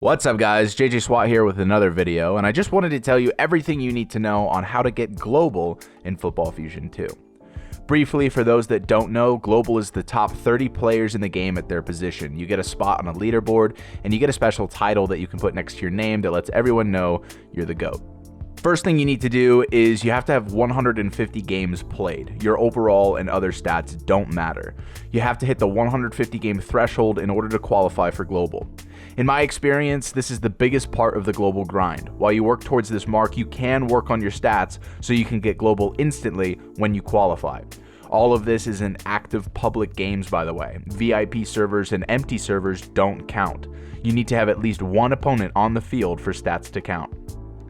What's up guys, JJ SWAT here with another video, and I just wanted to tell you everything you need to know on how to get global in Football Fusion 2. Briefly, for those that don't know, global is the top 30 players in the game at their position. You get a spot on a leaderboard, and you get a special title that you can put next to your name that lets everyone know you're the GOAT. First thing you need to do is you have to have 150 games played. Your overall and other stats don't matter. You have to hit the 150 game threshold in order to qualify for global. In my experience, this is the biggest part of the global grind. While you work towards this mark, you can work on your stats so you can get global instantly when you qualify. All of this is in active public games, by the way. VIP servers and empty servers don't count. You need to have at least one opponent on the field for stats to count.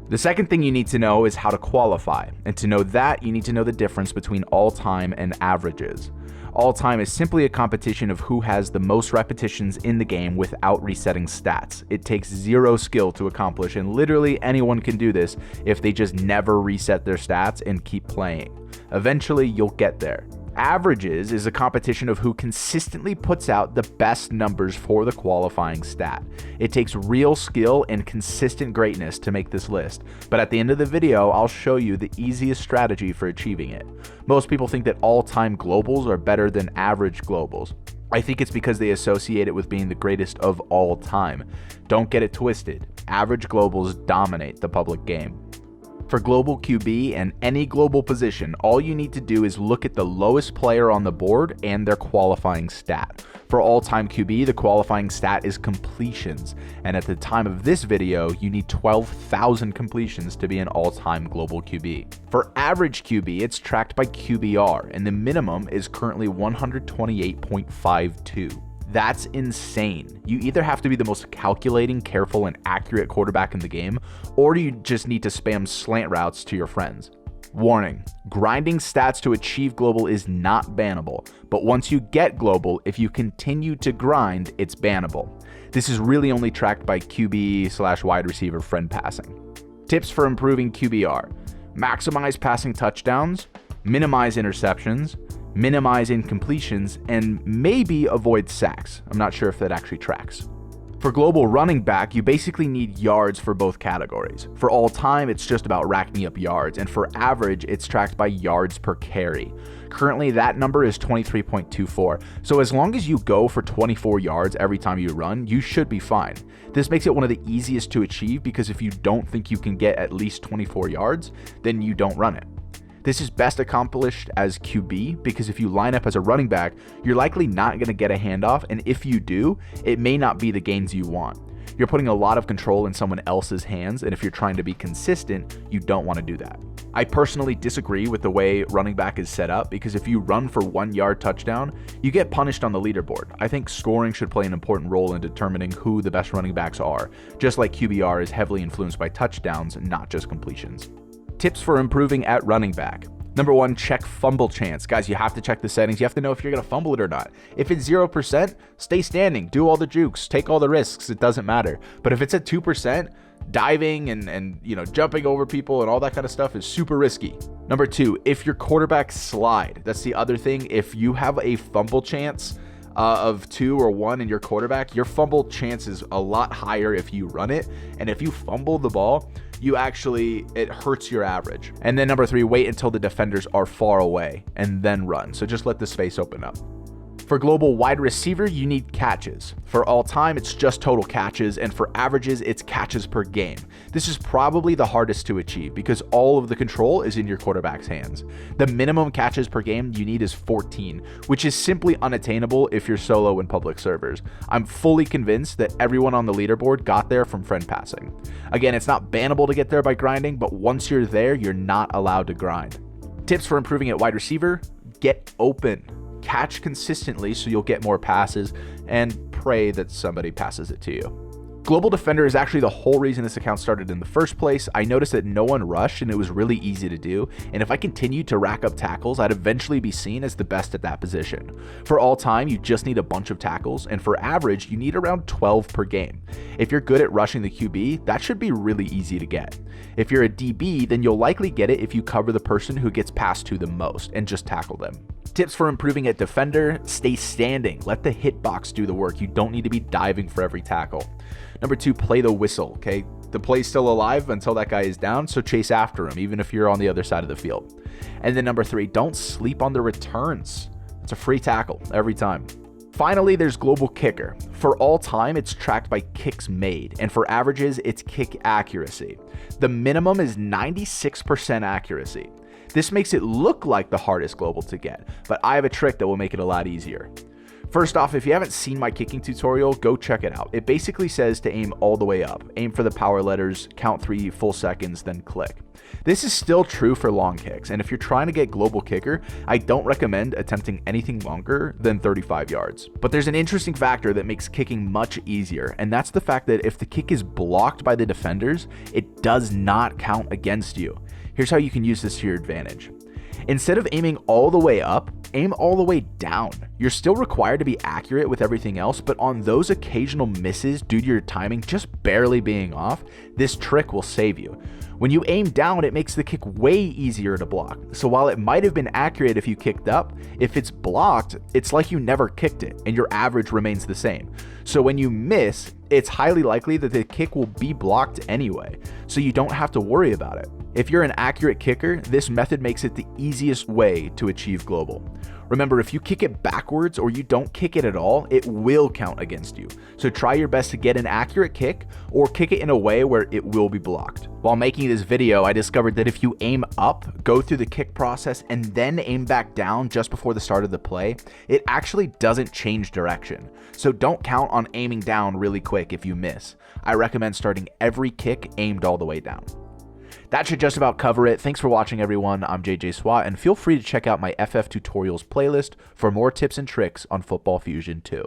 The second thing you need to know is how to qualify, and to know that, you need to know the difference between all-time and averages. All-time is simply a competition of who has the most repetitions in the game without resetting stats. It takes zero skill to accomplish, and literally anyone can do this if they just never reset their stats and keep playing. Eventually, you'll get there. Averages is a competition of who consistently puts out the best numbers for the qualifying stat. It takes real skill and consistent greatness to make this list, but at the end of the video, I'll show you the easiest strategy for achieving it. Most people think that all-time globals are better than average globals. I think it's because they associate it with being the greatest of all time. Don't get it twisted. Average globals dominate the public game. For global QB and any global position, all you need to do is look at the lowest player on the board and their qualifying stat. For all-time QB, the qualifying stat is completions, and at the time of this video, you need 12,000 completions to be an all-time global QB. For average QB, it's tracked by QBR, and the minimum is currently 128.52. That's insane. You either have to be the most calculating, careful, and accurate quarterback in the game, or you just need to spam slant routes to your friends. Warning, grinding stats to achieve global is not bannable, but once you get global, if you continue to grind, it's bannable. This is really only tracked by QB/wide receiver friend passing. Tips for improving QBR: maximize passing touchdowns, minimize interceptions, minimize incompletions, and maybe avoid sacks. I'm not sure if that actually tracks. For global running back, you basically need yards for both categories. For all time, it's just about racking up yards, and for average, it's tracked by yards per carry. Currently, that number is 23.24, so as long as you go for 24 yards every time you run, you should be fine. This makes it one of the easiest to achieve because if you don't think you can get at least 24 yards, then you don't run it. This is best accomplished as QB because if you line up as a running back, you're likely not going to get a handoff, and if you do, it may not be the gains you want. You're putting a lot of control in someone else's hands, and if you're trying to be consistent, you don't want to do that. I personally disagree with the way running back is set up because if you run for 1 yard touchdown, you get punished on the leaderboard. I think scoring should play an important role in determining who the best running backs are, just like QBR is heavily influenced by touchdowns, not just completions. Tips for improving at running back. Number 1, check fumble chance. Guys, you have to check the settings. You have to know if you're going to fumble it or not. If it's 0%, stay standing, do all the jukes, take all the risks. It doesn't matter. But if it's at 2%, diving and jumping over people and all that kind of stuff is super risky. Number 2, if your quarterback slide. That's the other thing. If you have a fumble chance of 2 or 1 in your quarterback, your fumble chance is a lot higher if you run it. And if you fumble the ball, it hurts your average. And then number 3, wait until the defenders are far away and then run. So just let the space open up. For global wide receiver, you need catches. For all time, it's just total catches, and for averages, it's catches per game. This is probably the hardest to achieve because all of the control is in your quarterback's hands. The minimum catches per game you need is 14, which is simply unattainable if you're solo in public servers. I'm fully convinced that everyone on the leaderboard got there from friend passing. Again, it's not bannable to get there by grinding, but once you're there, you're not allowed to grind. Tips for improving at wide receiver: get open. Catch consistently so you'll get more passes, and pray that somebody passes it to you. Global Defender is actually the whole reason this account started in the first place. I noticed that no one rushed and it was really easy to do, and if I continued to rack up tackles, I'd eventually be seen as the best at that position. For all time, you just need a bunch of tackles, and for average, you need around 12 per game. If you're good at rushing the QB, that should be really easy to get. If you're a DB, then you'll likely get it if you cover the person who gets passed to the most and just tackle them. Tips for improving at defender: stay standing. Let the hitbox do the work. You don't need to be diving for every tackle. Number 2, play the whistle, okay? The play's still alive until that guy is down, so chase after him, even if you're on the other side of the field. And then number 3, don't sleep on the returns. It's a free tackle every time. Finally, there's global kicker. For all time, it's tracked by kicks made, and for averages, it's kick accuracy. The minimum is 96% accuracy. This makes it look like the hardest global to get, but I have a trick that will make it a lot easier. First off, if you haven't seen my kicking tutorial, go check it out. It basically says to aim all the way up, aim for the power letters, count 3 full seconds, then click. This is still true for long kicks, and if you're trying to get global kicker, I don't recommend attempting anything longer than 35 yards. But there's an interesting factor that makes kicking much easier, and that's the fact that if the kick is blocked by the defenders, it does not count against you. Here's how you can use this to your advantage. Instead of aiming all the way up, aim all the way down. You're still required to be accurate with everything else, but on those occasional misses due to your timing just barely being off, this trick will save you. When you aim down, it makes the kick way easier to block. So while it might have been accurate if you kicked up, if it's blocked, it's like you never kicked it and your average remains the same. So when you miss, it's highly likely that the kick will be blocked anyway, so you don't have to worry about it. If you're an accurate kicker, this method makes it the easiest way to achieve global. Remember, if you kick it backwards or you don't kick it at all, it will count against you. So try your best to get an accurate kick or kick it in a way where it will be blocked. While making this video, I discovered that if you aim up, go through the kick process, and then aim back down just before the start of the play, it actually doesn't change direction. So don't count on aiming down really quick if you miss. I recommend starting every kick aimed all the way down. That should just about cover it. Thanks for watching, everyone. I'm JJ Swat, and feel free to check out my FF Tutorials playlist for more tips and tricks on Football Fusion 2.